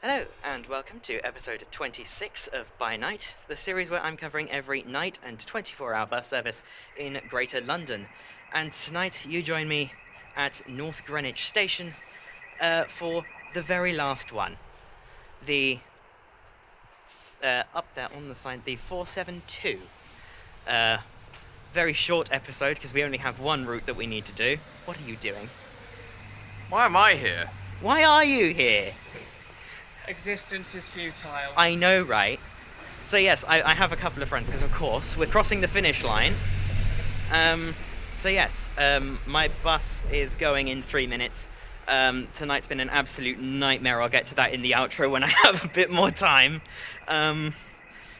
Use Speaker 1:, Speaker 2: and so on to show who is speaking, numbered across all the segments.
Speaker 1: Hello, and welcome to episode 26 of By Night, the series where I'm covering every night and 24-hour bus service in Greater London. And tonight you join me at North Greenwich Station for the very last one. The, up there on the side, the 472. Very short episode because we only have one route that we need to do. What are you doing?
Speaker 2: Why am I here?
Speaker 1: Why are you here?
Speaker 3: Existence is futile.
Speaker 1: I know, right? So yes, I have a couple of friends, because of course, we're crossing the finish line. So yes, my bus is going in 3 minutes. Tonight's been an absolute nightmare. I'll get to that in the outro when I have a bit more time.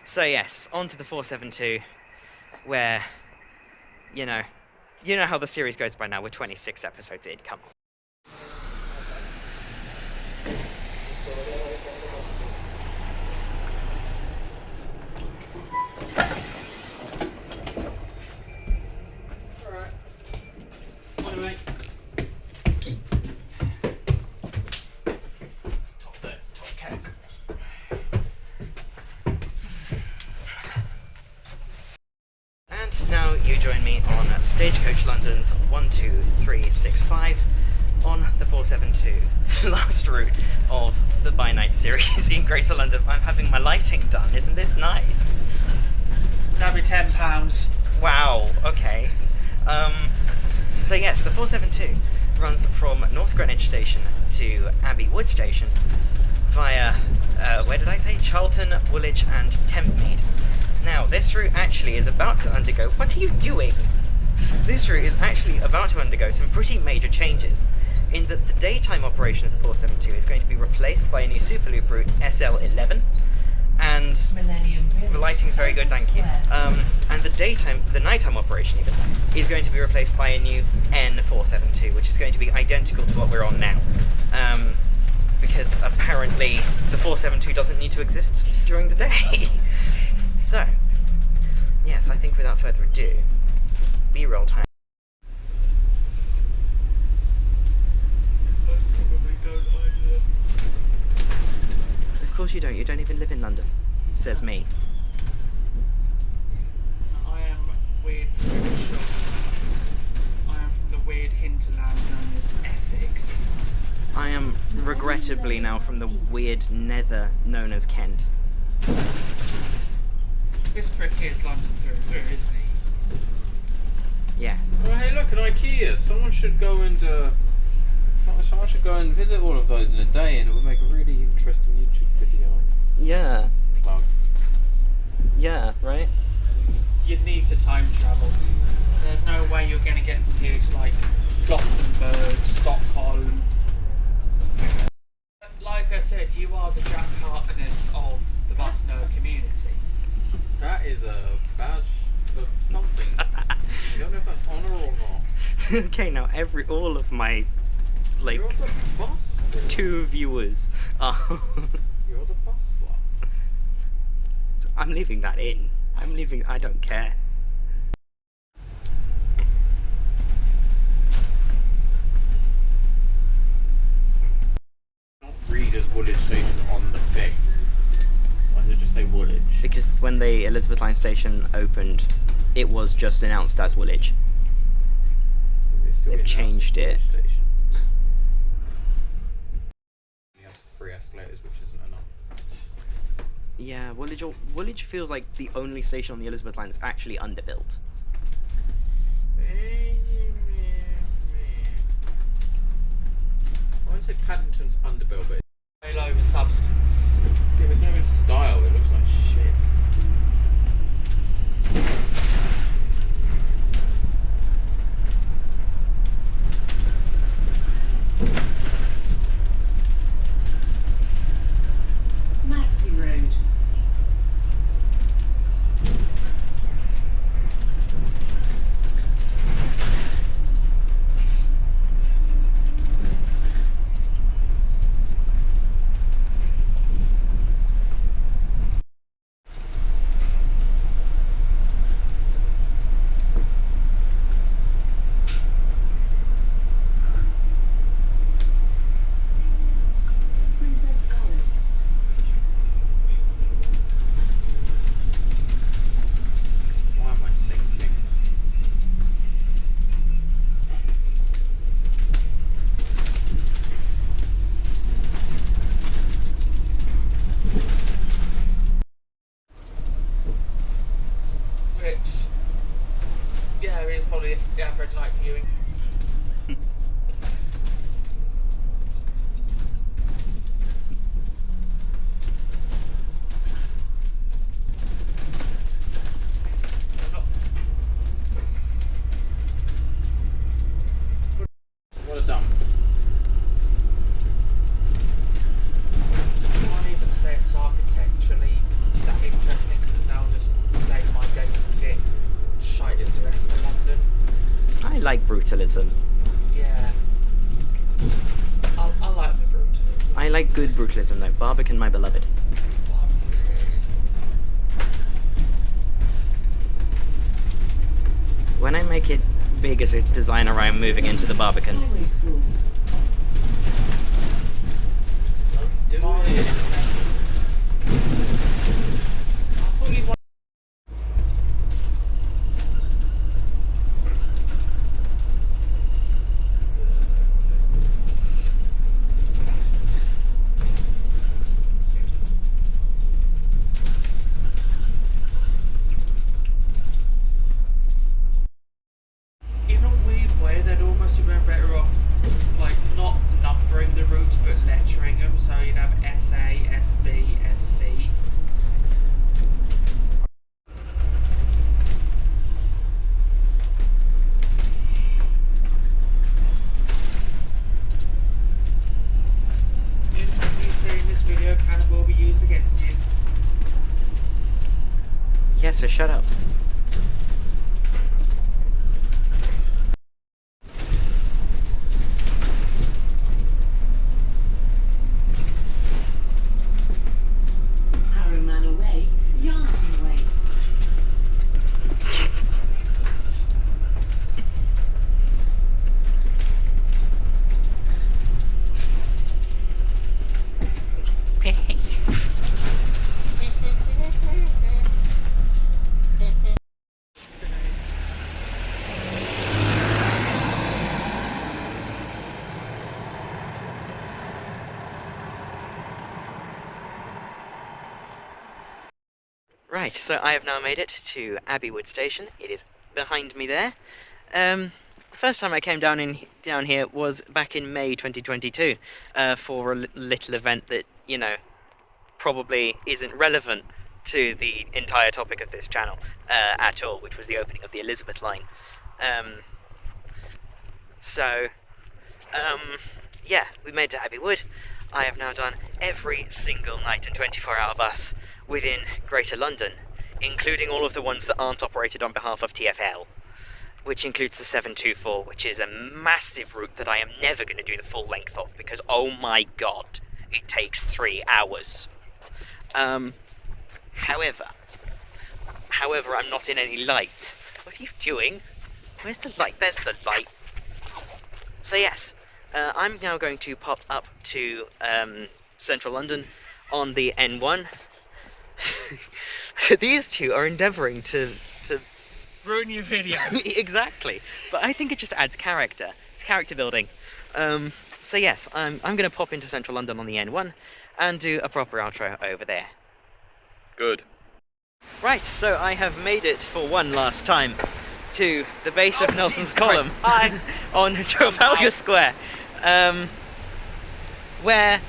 Speaker 1: So yes, on to the 472, where, you know how the series goes by now. We're 26 episodes in, come on. And now you join me on Stagecoach London's 12365 on the 472, last route of the By Night series in Greater London. I'm having my lighting done, isn't this nice?
Speaker 3: That'd be £10.
Speaker 1: Wow, okay. So yes, the 472 runs from North Greenwich Station to Abbey Wood Station via, where did I say? Charlton, Woolwich and Thamesmead. Now, this route actually is about to undergo... What are you doing? This route is actually about to undergo some pretty major changes, in that the daytime operation of the 472 is going to be replaced by a new Superloop route, SL11, and the lighting's very good, thank you. And the nighttime operation even, is going to be replaced by a new N472, which is going to be identical to what we're on now. Because apparently the 472 doesn't need to exist during the day. So, yes, I think without further ado, B-roll time. Of course you don't even live in London, says me.
Speaker 3: I am weird British. I am from the weird hinterland known as Essex.
Speaker 1: I am regrettably now from the weird nether known as Kent.
Speaker 3: This prick is London through and through, isn't he?
Speaker 1: Yes.
Speaker 2: Oh, hey, look, an IKEA. Someone should go and visit all of those in a day, and it would make a really interesting YouTube video.
Speaker 1: Yeah.
Speaker 2: Plug.
Speaker 1: Yeah, right?
Speaker 3: You'd need to time travel. There's no way you're going to get from here to like Gothenburg, Stockholm. Like I said, you are the Jack Harkness of the bus nerd community.
Speaker 2: That is a badge of something. I don't know if that's honour or not.
Speaker 1: Okay, now all of my, like,
Speaker 2: You're the bus?
Speaker 1: 2 viewers are...
Speaker 2: You're the bus slut.
Speaker 1: I'm leaving that in. I don't care.
Speaker 2: Not read as Woolwich Station on the thing. Why did it just say Woolwich?
Speaker 1: Because when the Elizabeth Line station opened, it was just announced as Woolwich. They've changed it.
Speaker 2: Station. It has 3 escalators, which isn't enough.
Speaker 1: Yeah, Woolwich feels like the only station on the Elizabeth Line that's actually underbuilt.
Speaker 2: I wouldn't say Paddington's underbuilt, but
Speaker 3: All over substance.
Speaker 2: yeah, there's no even style. It looks like shit.
Speaker 4: Maxi Road.
Speaker 1: brutalism.
Speaker 3: Yeah. I like the brutalism.
Speaker 1: I like good brutalism though. Barbican, my beloved. When I make it big as a designer, I'm moving into the Barbican.
Speaker 4: Highway School.
Speaker 2: Do it.
Speaker 3: I thought you'd want. In a weird way, they'd almost have been better off, like, not numbering the routes, but lettering them, so you'd have SA, SB, SC. Anything you say in this video kind of will be used against you.
Speaker 1: Yeah, so shut up.
Speaker 4: Harrowman away. Yarnton away.
Speaker 1: Right, so I have now made it to Abbey Wood Station. It is behind me there. First time I came down here was back in May 2022 for a little event that, you know, probably isn't relevant to the entire topic of this channel at all, which was the opening of the Elizabeth line. Yeah, we made it to Abbey Wood. I have now done every single night and 24-hour bus within Greater London, including all of the ones that aren't operated on behalf of TfL, which includes the 724, which is a massive route that I am never going to do the full length of, because oh my god, it takes 3 hours. However, I'm not in any light. What are you doing? Where's the light? There's the light. So yes, I'm now going to pop up to central London on the N1. These two are endeavouring to
Speaker 3: Ruin your video.
Speaker 1: exactly, but I think it just adds character. It's character building. So yes, I'm going to pop into central London on the N1 and do a proper outro over there.
Speaker 2: Good.
Speaker 1: Right, so I have made it for one last time to the base of Nelson's
Speaker 3: Jesus
Speaker 1: Column on Trafalgar Square, where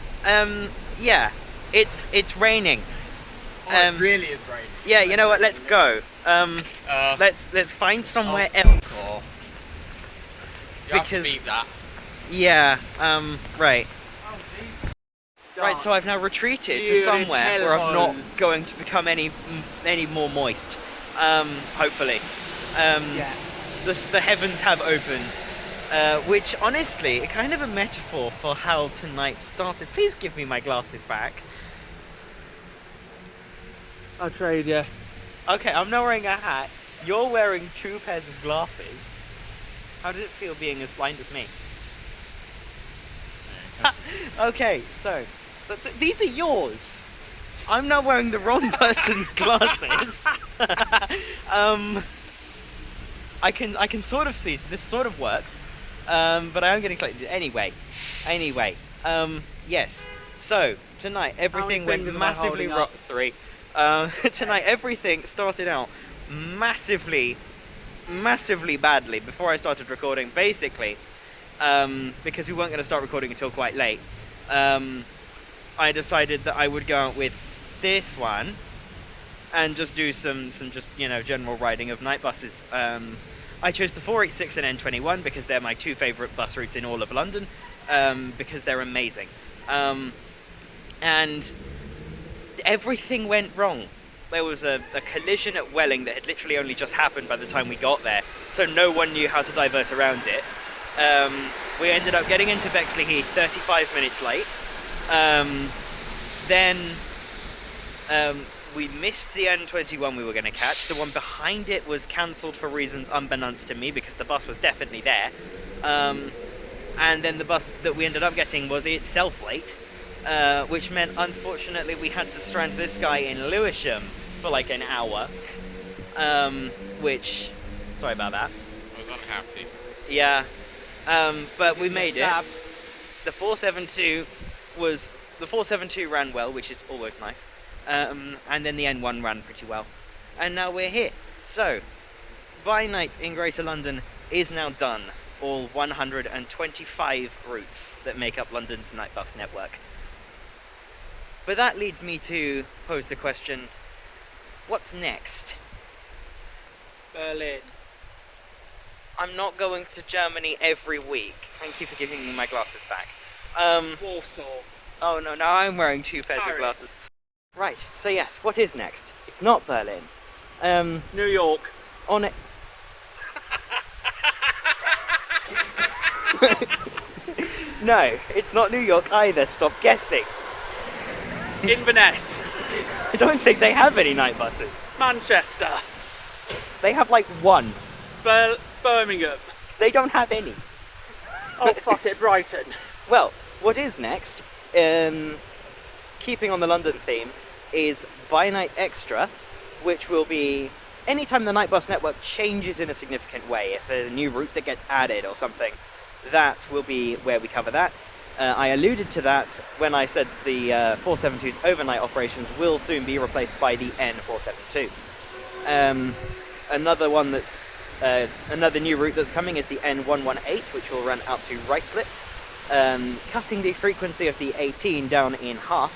Speaker 1: yeah, it's raining.
Speaker 2: It really is raining.
Speaker 1: Yeah, you know what? Let's go. Let's find somewhere else.
Speaker 2: You have to
Speaker 1: Because
Speaker 2: beat that.
Speaker 1: yeah, right.
Speaker 3: Oh, jeez.
Speaker 1: Right, so I've now retreated to
Speaker 3: You
Speaker 1: somewhere where I'm not
Speaker 3: hellholes.
Speaker 1: going to become any more moist. Hopefully.
Speaker 3: Yeah.
Speaker 1: The heavens have opened. Which, honestly, is kind of a metaphor for how tonight started. Please give me my glasses back.
Speaker 3: I'll trade you.
Speaker 1: Okay, I'm not wearing a hat. You're wearing 2 pairs of glasses. How does it feel being as blind as me? Okay, so these are yours. I'm now wearing the wrong person's glasses. I can sort of see, so this sort of works. But I am getting slightly anyway. Yes. So tonight everything went massively wrong. 3. Tonight everything started out massively badly before I started recording. Basically, because we weren't going to start recording until quite late. I decided that I would go out with this one and just do some just, you know, general riding of night buses. I chose the 486 and N21 because they're my 2 favourite bus routes in all of London, because they're amazing. And everything went wrong. there was a collision at Welling that had literally only just happened by the time we got there, so no one knew how to divert around it. We ended up getting into Bexley Heath 35 minutes late. Then we missed the N21 we were going to catch. The one behind it was cancelled for reasons unbeknownst to me, because the bus was definitely there. And then the bus that we ended up getting was itself late, which meant, unfortunately, we had to strand this guy in Lewisham for like an hour. Which, sorry about that.
Speaker 2: I was unhappy.
Speaker 1: Yeah, but we made it.
Speaker 3: Stabbed.
Speaker 1: The 472 ran well, which is always nice. And then the N1 ran pretty well. And now we're here. So, by night in Greater London is now done. All 125 routes that make up London's night bus network. But that leads me to pose the question, what's next?
Speaker 3: Berlin.
Speaker 1: I'm not going to Germany every week. Thank you for giving me my glasses back.
Speaker 3: Warsaw.
Speaker 1: Oh no, now I'm wearing 2 pairs
Speaker 3: Paris.
Speaker 1: of glasses. Right, so yes, what is next? It's not Berlin.
Speaker 3: New York.
Speaker 1: On it. No, it's not New York either, stop guessing.
Speaker 3: Inverness.
Speaker 1: I don't think they have any night buses.
Speaker 3: Manchester.
Speaker 1: They have like one.
Speaker 3: Birmingham.
Speaker 1: They don't have any.
Speaker 3: Oh fuck it, Brighton.
Speaker 1: Well, what is next, keeping on the London theme, is By Night Extra, which will be anytime the night bus network changes in a significant way, if a new route that gets added or something, that will be where we cover that. I alluded to that when I said the 472's overnight operations will soon be replaced by the N472. Another new route that's coming is the N118, which will run out to Ruislip, cutting the frequency of the 18 down in half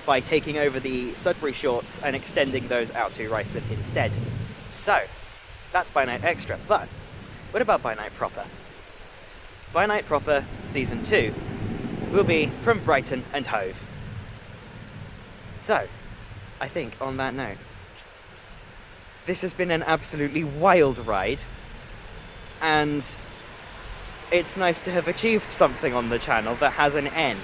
Speaker 1: by taking over the Sudbury shorts and extending those out to Ruislip instead. So, that's By Night Extra. But, what about By Night Proper? By Night Proper Season 2 will be from Brighton and Hove. So, I think on that note, this has been an absolutely wild ride, and it's nice to have achieved something on the channel that has an end.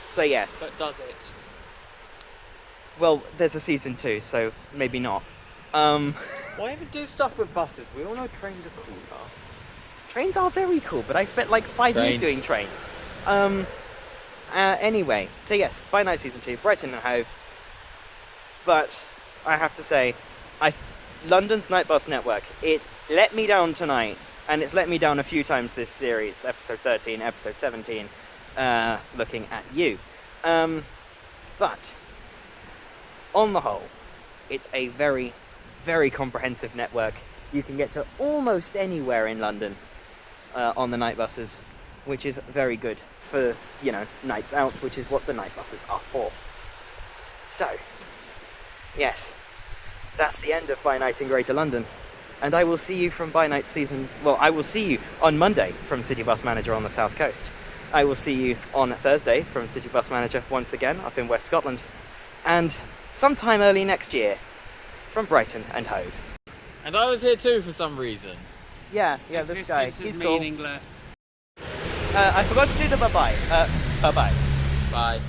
Speaker 1: So yes.
Speaker 3: But does it?
Speaker 1: Well, there's a Season 2, so maybe not.
Speaker 2: Why even do stuff with buses? We all know trains are cooler.
Speaker 1: Trains are very cool, but I spent like 5 years doing trains. Anyway, so yes, By Night Season 2, Brighton and Hove. But I have to say, London's night bus network, it let me down tonight, and it's let me down a few times this series, episode 13, episode 17, looking at you. But on the whole, it's a very, very comprehensive network. You can get to almost anywhere in London on the night buses, which is very good for, you know, nights out, which is what the night buses are for. So, yes, that's the end of By Night in Greater London. And I will see you from By Night season... Well, I will see you on Monday from City Bus Manager on the South Coast. I will see you on Thursday from City Bus Manager once again up in West Scotland. And sometime early next year from Brighton and Hove.
Speaker 2: And I was here too for some reason.
Speaker 1: Yeah, this guy.
Speaker 3: Existence is
Speaker 1: He's cool.
Speaker 3: meaningless.
Speaker 1: I forgot to do the bye-bye. Bye-bye.
Speaker 2: Bye.